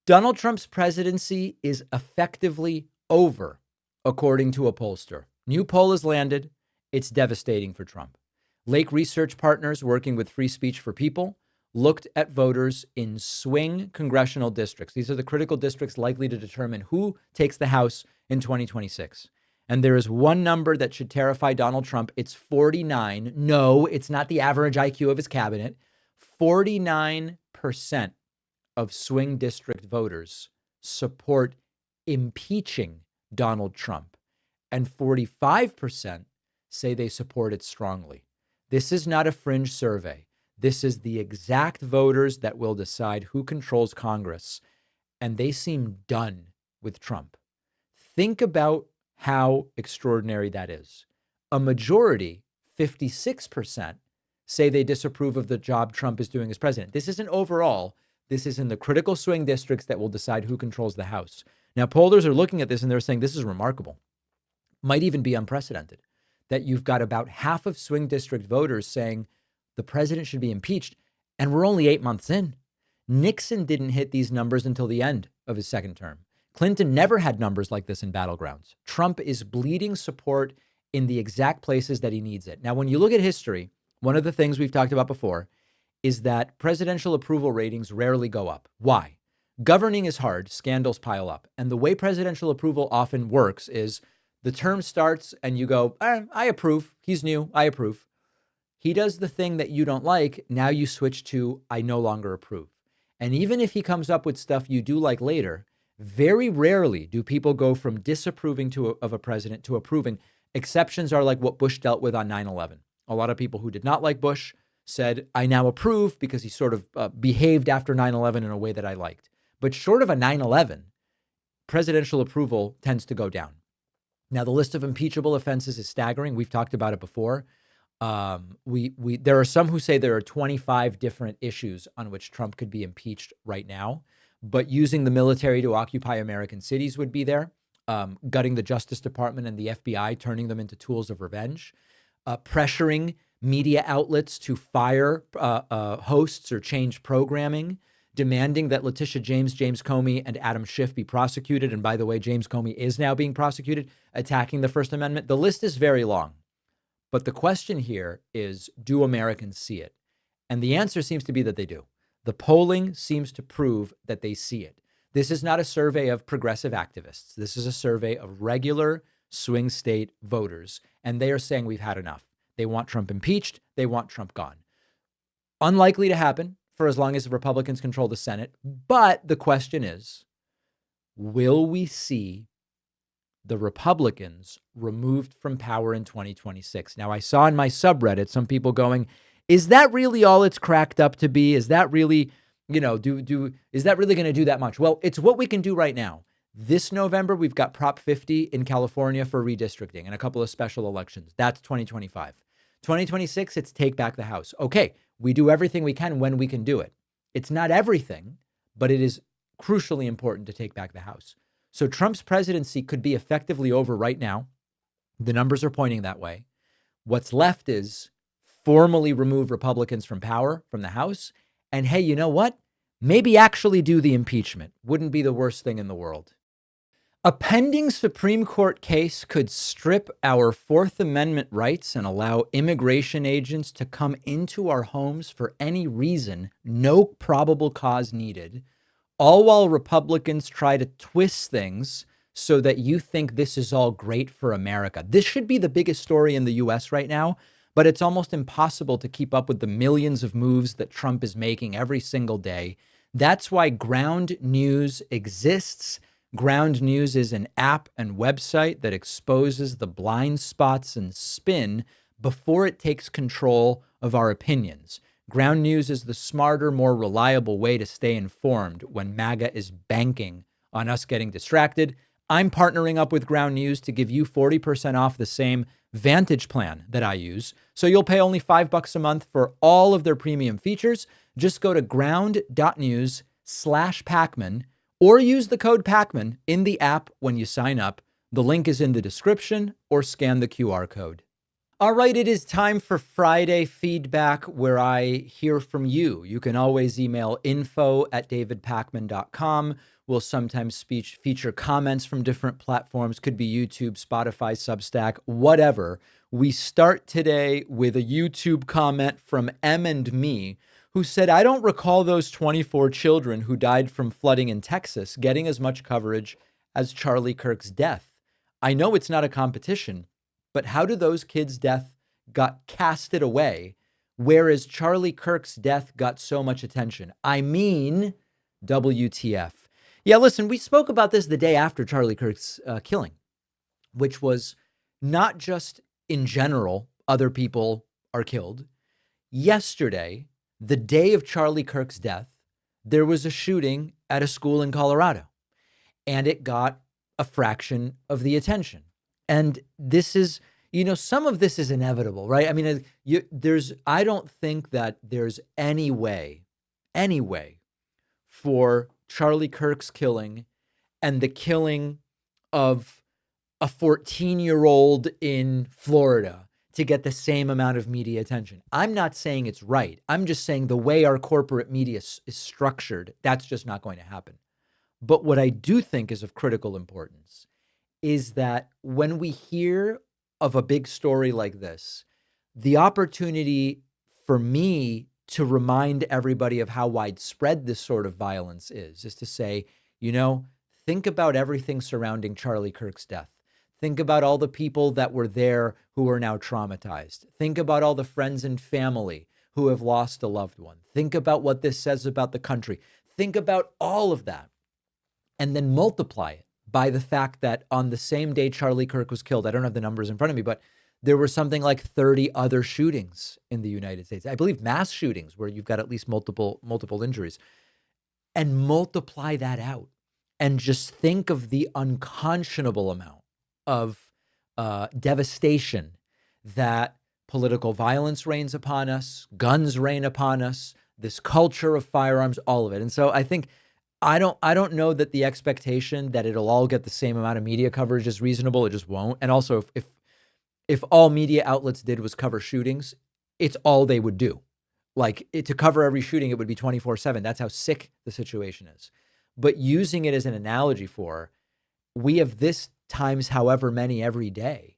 Speaker 1: Donald Trump's presidency is effectively over, according to a pollster. New poll has landed. It's devastating for Trump. Lake Research Partners, working with Free Speech for People, looked at voters in swing congressional districts. These are the critical districts likely to determine who takes the House in 2026. And there is one number that should terrify Donald Trump. It's 49. No, it's not the average IQ of his cabinet. 49% of swing district voters support impeaching Donald Trump. And 45% say they support it strongly. This is not a fringe survey. This is the exact voters that will decide who controls Congress. and they seem done with Trump. Think about how extraordinary that is. A majority, 56%, say they disapprove of the job Trump is doing as president. This isn't overall. This is in the critical swing districts that will decide who controls the House. Now, pollsters are looking at this and they're saying this is remarkable. Might even be unprecedented that you've got about half of swing district voters saying the president should be impeached, and we're only 8 months in. Nixon didn't hit these numbers until the end of his second term. Clinton never had numbers like this in battlegrounds. Trump is bleeding support in the exact places that he needs it. Now, when you look at history, one of the things we've talked about before is that presidential approval ratings rarely go up. Why? Governing is hard, scandals pile up. And the way presidential approval often works is the term starts and you go, I approve. He's new. I approve. He does the thing that you don't like. Now you switch to, I no longer approve. And even if he comes up with stuff you do like later, very rarely do people go from disapproving of a president to approving. Exceptions are like what Bush dealt with on 9/11. A lot of people who did not like Bush said, I now approve because he sort of behaved after 9/11 in a way that I liked. But short of a 9/11, presidential approval tends to go down. Now, the list of impeachable offenses is staggering. We've talked about it before. There are some who say there are 25 different issues on which Trump could be impeached right now, but using the military to occupy American cities would be there, gutting the Justice Department and the FBI, turning them into tools of revenge, pressuring media outlets to fire hosts or change programming, demanding that Letitia James, James Comey, and Adam Schiff be prosecuted. And by the way, James Comey is now being prosecuted, attacking the First Amendment. The list is very long. But the question here is, do Americans see it? And the answer seems to be that they do. The polling seems to prove that they see it. This is not a survey of progressive activists. This is a survey of regular swing state voters. And they are saying we've had enough. They want Trump impeached. They want Trump gone. Unlikely to happen for as long as the Republicans control the Senate. But the question is, will we see the Republicans removed from power in 2026? Now, I saw in my subreddit some people going, is that really all it's cracked up to be? Is that really, is that really going to do that much? Well, it's what we can do right now. This November, we've got Prop 50 in California for redistricting and a couple of special elections. That's 2025. 2026, it's take back the House. Okay, we do everything we can when we can do it. It's not everything, but it is crucially important to take back the House. So Trump's presidency could be effectively over right now. The numbers are pointing that way. What's left is formally remove Republicans from power, from the House. And hey, you know what? Maybe actually do the impeachment. Wouldn't be the worst thing in the world. A pending Supreme Court case could strip our Fourth Amendment rights and allow immigration agents to come into our homes for any reason, no probable cause needed, all while Republicans try to twist things so that you think this is all great for America. This should be the biggest story in the U.S. right now, but it's almost impossible to keep up with the millions of moves that Trump is making every single day. That's why Ground News exists. Ground News is an app and website that exposes the blind spots and spin before it takes control of our opinions. Ground News is the smarter, more reliable way to stay informed when MAGA is banking on us getting distracted. I'm partnering up with Ground News to give you 40% off the same Vantage plan that I use. So you'll pay only $5 a month for all of their premium features. Just go to ground.news/Pakman or use the code Pakman in the app when you sign up. The link is in the description or scan the QR code. All right, it is time for Friday feedback where I hear from you. You can always email info@davidpakman.com. We'll sometimes feature comments from different platforms. Could be YouTube, Spotify, Substack, whatever. We start today with a YouTube comment from M and Me, who said, I don't recall those 24 children who died from flooding in Texas getting as much coverage as Charlie Kirk's death. I know it's not a competition, but how do those kids' death got casted away, whereas Charlie Kirk's death got so much attention? I mean, WTF. Yeah, listen, we spoke about this the day after Charlie Kirk's killing, which was not just in general, other people are killed. Yesterday, the day of Charlie Kirk's death, there was a shooting at a school in Colorado, and it got a fraction of the attention. And this is, some of this is inevitable, right? I mean, I don't think that there's any way for Charlie Kirk's killing and the killing of a 14-year-old in Florida to get the same amount of media attention. I'm not saying it's right. I'm just saying the way our corporate media is structured, that's just not going to happen. But what I do think is of critical importance is that when we hear of a big story like this, the opportunity for me to remind everybody of how widespread this sort of violence is to say, think about everything surrounding Charlie Kirk's death. Think about all the people that were there who are now traumatized. Think about all the friends and family who have lost a loved one. Think about what this says about the country. Think about all of that, and then multiply it by the fact that on the same day Charlie Kirk was killed, I don't have the numbers in front of me, but there were something like 30 other shootings in the United States. I believe mass shootings where you've got at least multiple injuries. And multiply that out and just think of the unconscionable amount of devastation that political violence reigns upon us, guns reign upon us, this culture of firearms, all of it. And so I think I don't know that the expectation that it'll all get the same amount of media coverage is reasonable. It just won't. And also, if all media outlets did was cover shootings, it's all they would do. To cover every shooting, it would be 24/7. That's how sick the situation is. But using it as an analogy for, we have this times however many every day,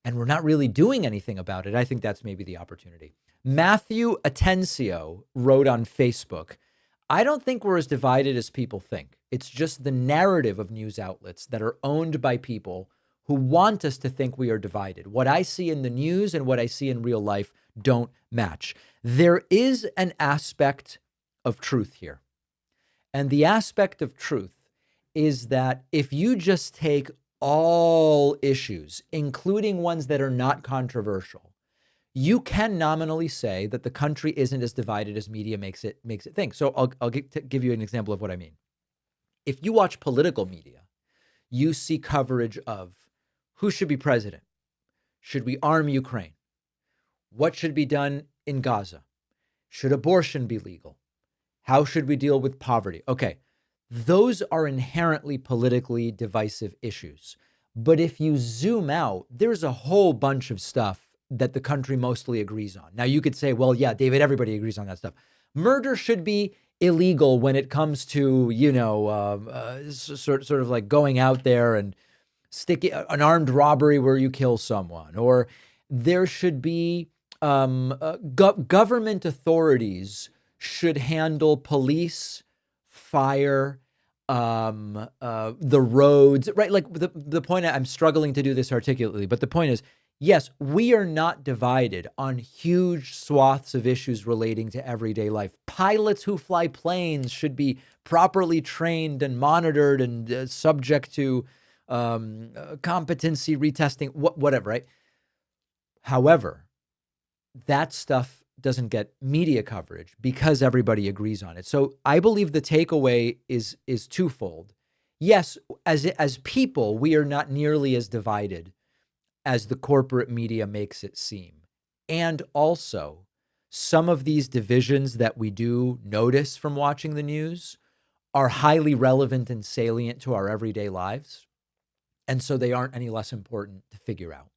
Speaker 1: and we're not really doing anything about it. I think that's maybe the opportunity. Matthew Atencio wrote on Facebook, I don't think we're as divided as people think. It's just the narrative of news outlets that are owned by people who want us to think we are divided. What I see in the news and what I see in real life don't match. There is an aspect of truth here. And the aspect of truth is that if you just take all issues, including ones that are not controversial, you can nominally say that the country isn't as divided as media makes it think. So I'll give you an example of what I mean. If you watch political media, you see coverage of who should be president. Should we arm Ukraine? What should be done in Gaza? Should abortion be legal? How should we deal with poverty? Okay, those are inherently politically divisive issues. But if you zoom out, there's a whole bunch of stuff that the country mostly agrees on. Now, you could say, well, yeah, David, everybody agrees on that stuff. Murder should be illegal when it comes to, sort of like going out there and sticking an armed robbery where you kill someone, or there should be government authorities should handle police, fire, the roads, right? Like the point, I'm struggling to do this articulately, but the point is, yes, we are not divided on huge swaths of issues relating to everyday life. Pilots who fly planes should be properly trained and monitored and subject to competency retesting, whatever, right? However, that stuff doesn't get media coverage because everybody agrees on it. So I believe the takeaway is twofold. Yes, as people, we are not nearly as divided as the corporate media makes it seem. And also, some of these divisions that we do notice from watching the news are highly relevant and salient to our everyday lives. And so they aren't any less important to figure out.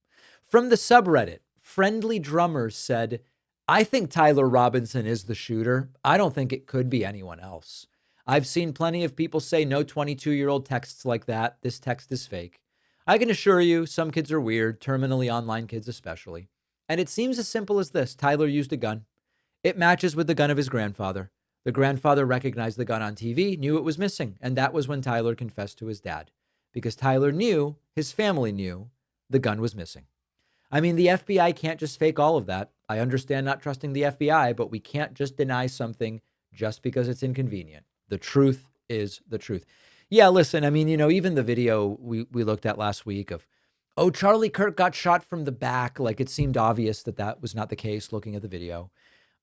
Speaker 1: From the subreddit, Friendly Drummers said, I think Tyler Robinson is the shooter. I don't think it could be anyone else. I've seen plenty of people say no 22-year-old texts like that. This text is fake. I can assure you some kids are weird, terminally online kids especially. And it seems as simple as this. Tyler used a gun. It matches with the gun of his grandfather. The grandfather recognized the gun on TV, knew it was missing. And that was when Tyler confessed to his dad. Because Tyler knew, his family knew, the gun was missing. I mean, the FBI can't just fake all of that. I understand not trusting the FBI, but we can't just deny something just because it's inconvenient. The truth is the truth. Yeah, listen, I mean, even the video we looked at last week of, Charlie Kirk got shot from the back. Like, it seemed obvious that was not the case looking at the video.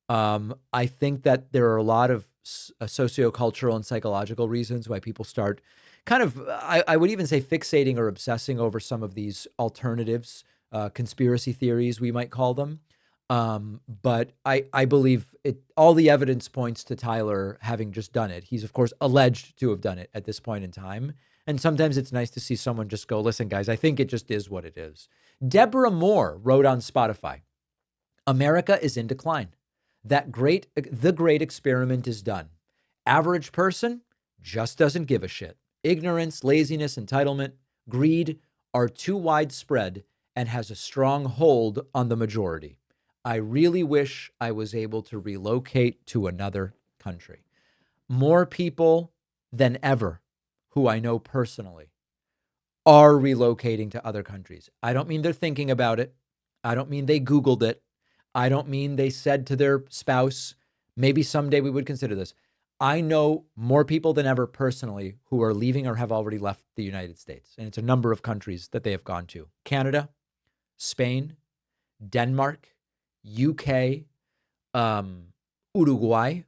Speaker 1: I think that there are a lot of sociocultural and psychological reasons why people start kind of, I would even say, fixating or obsessing over some of these alternatives, conspiracy theories, we might call them. But I believe all the evidence points to Tyler having just done it. He's, of course, alleged to have done it at this point in time. And sometimes it's nice to see someone just go, listen, guys, I think it just is what it is. Deborah Moore wrote on Spotify, America is in decline. The great experiment is done. Average person just doesn't give a shit. Ignorance, laziness, entitlement, greed are too widespread and has a strong hold on the majority. I really wish I was able to relocate to another country. More people than ever who I know personally are relocating to other countries. I don't mean they're thinking about it. I don't mean they Googled it. I don't mean they said to their spouse, maybe someday we would consider this. I know more people than ever personally who are leaving or have already left the United States. And it's a number of countries that they have gone to. Canada, Spain, Denmark, UK, Uruguay.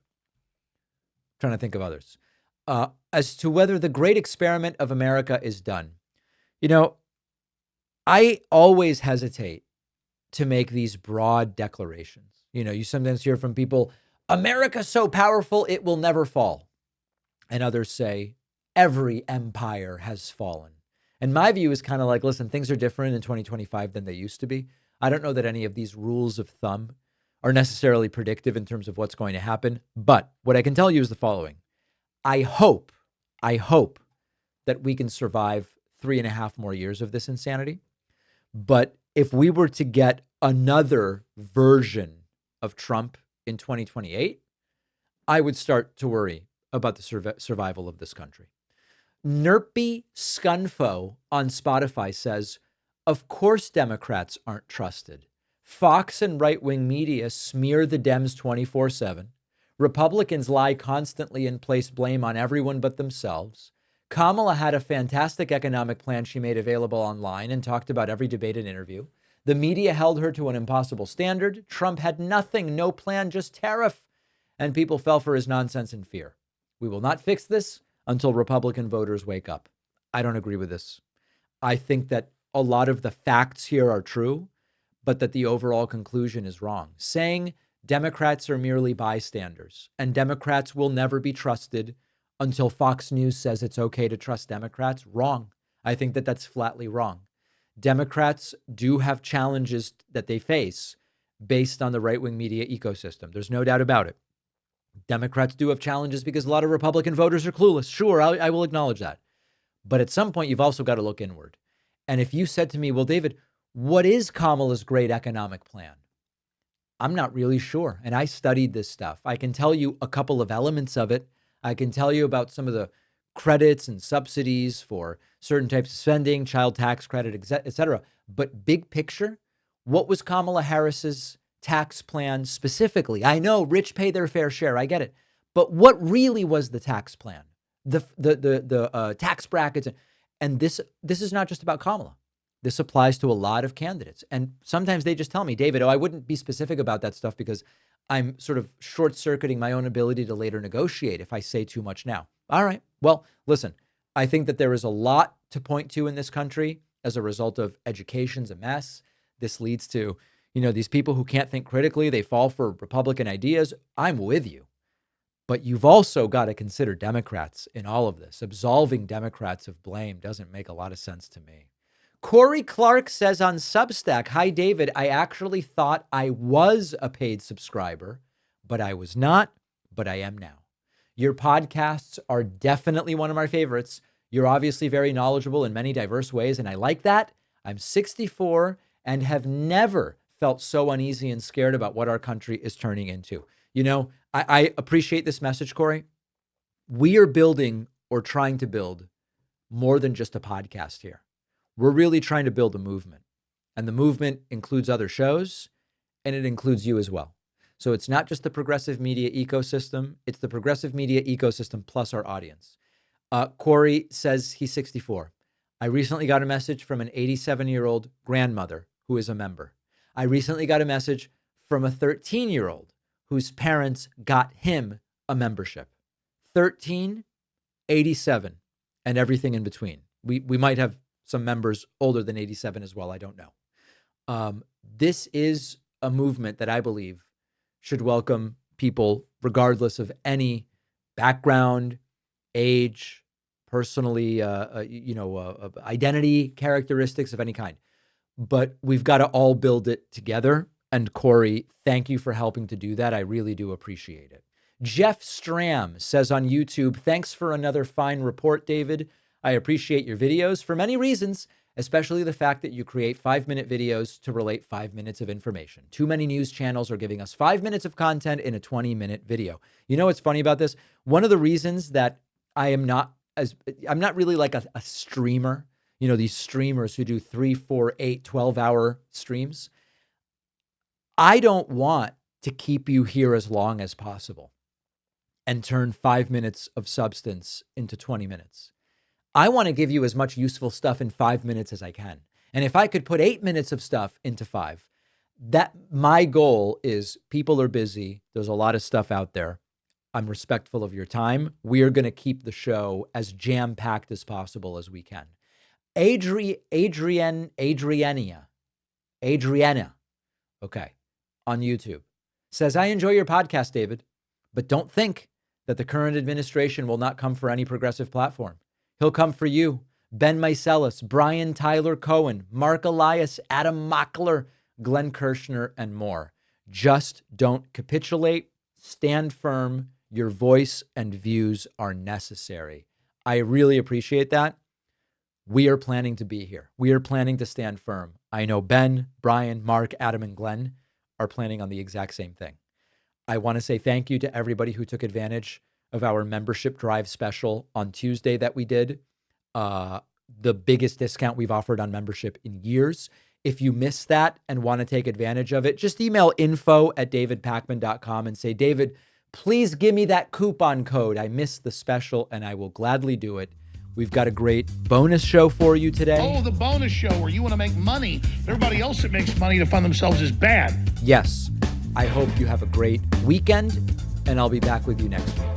Speaker 1: Trying to think of others. As to whether the great experiment of America is done. You know, I always hesitate to make these broad declarations. You know, you sometimes hear from people, America's so powerful, it will never fall. And others say, every empire has fallen. And my view is kind of like, listen, things are different in 2025 than they used to be. I don't know that any of these rules of thumb are necessarily predictive in terms of what's going to happen. But what I can tell you is the following. I hope that we can survive 3.5 more years of this insanity. But if we were to get another version of Trump in 2028, I would start to worry about the survival of this country. Nerpy Scunfo on Spotify says, of course Democrats aren't trusted. Fox and right-wing media smear the Dems 24/7. Republicans lie constantly and place blame on everyone but themselves. Kamala had a fantastic economic plan she made available online and talked about every debate and interview. The media held her to an impossible standard. Trump had nothing, no plan, just tariff. And people fell for his nonsense and fear. We will not fix this until Republican voters wake up. I don't agree with this. I think that a lot of the facts here are true, but that the overall conclusion is wrong. Saying Democrats are merely bystanders and Democrats will never be trusted until Fox News says it's okay to trust Democrats, wrong. I think that that's flatly wrong. Democrats do have challenges that they face based on the right-wing media ecosystem. There's no doubt about it. Democrats do have challenges because a lot of Republican voters are clueless. Sure, I will acknowledge that. But at some point, you've also got to look inward. And if you said to me, well, David, what is Kamala's great economic plan? I'm not really sure. And I studied this stuff. I can tell you a couple of elements of it. I can tell you about some of the credits and subsidies for certain types of spending, child tax credit, et cetera. But big picture, what was Kamala Harris's tax plan specifically? I know rich pay their fair share. I get it. But what really was the tax plan? The tax brackets. And this is not just about Kamala. This applies to a lot of candidates. And sometimes they just tell me, David, I wouldn't be specific about that stuff because I'm sort of short-circuiting my own ability to later negotiate if I say too much now. All right. Well, listen, I think that there is a lot to point to in this country as a result of education's a mess. This leads to, these people who can't think critically, they fall for Republican ideas. I'm with you. But you've also got to consider Democrats in all of this. Absolving Democrats of blame doesn't make a lot of sense to me. Corey Clark says on Substack, hi, David, I actually thought I was a paid subscriber, but I was not, but I am now. Your podcasts are definitely one of my favorites. You're obviously very knowledgeable in many diverse ways, and I like that. I'm 64 and have never felt so uneasy and scared about what our country is turning into. I appreciate this message, Corey. We are building or trying to build more than just a podcast here. We're really trying to build a movement, and the movement includes other shows, and it includes you as well. So it's not just the progressive media ecosystem. It's the progressive media ecosystem plus our audience. Corey says he's 64. I recently got a message from an 87-year-old grandmother who is a member. I recently got a message from a 13-year-old whose parents got him a membership. 13, 87, and everything in between. We might have some members older than 87 as well. I don't know. This is a movement that I believe should welcome people regardless of any background, age, personally, identity characteristics of any kind. But we've got to all build it together. And Corey, thank you for helping to do that. I really do appreciate it. Jeff Stram says on YouTube, thanks for another fine report, David. I appreciate your videos for many reasons, especially the fact that you create 5-minute videos to relate 5 minutes of information. Too many news channels are giving us 5 minutes of content in a 20-minute video. You know what's funny about this? One of the reasons that I'm not really like a streamer, these streamers who do 3, 4, 8, 12-hour streams. I don't want to keep you here as long as possible and turn 5 minutes of substance into 20 minutes. I want to give you as much useful stuff in 5 minutes as I can. And if I could put 8 minutes of stuff into 5, that my goal is people are busy. There's a lot of stuff out there. I'm respectful of your time. We are going to keep the show as jam-packed as possible as we can. Adriana, okay, on YouTube, says, I enjoy your podcast, David, but don't think that the current administration will not come for any progressive platform. He'll come for you, Ben Meiselas, Brian Tyler Cohen, Mark Elias, Adam Mockler, Glenn Kirshner, and more. Just don't capitulate. Stand firm. Your voice and views are necessary. I really appreciate that. We are planning to be here. We are planning to stand firm. I know Ben, Brian, Mark, Adam, and Glenn are planning on the exact same thing. I want to say thank you to everybody who took advantage of our membership drive special on Tuesday that we did. The biggest discount we've offered on membership in years. If you missed that and want to take advantage of it, just email info@davidpakman.com and say, David, please give me that coupon code. I missed the special and I will gladly do it. We've got a great bonus show for you today.
Speaker 5: Oh, the bonus show where you want to make money. Everybody else that makes money to fund themselves is bad.
Speaker 1: Yes. I hope you have a great weekend, and I'll be back with you next week.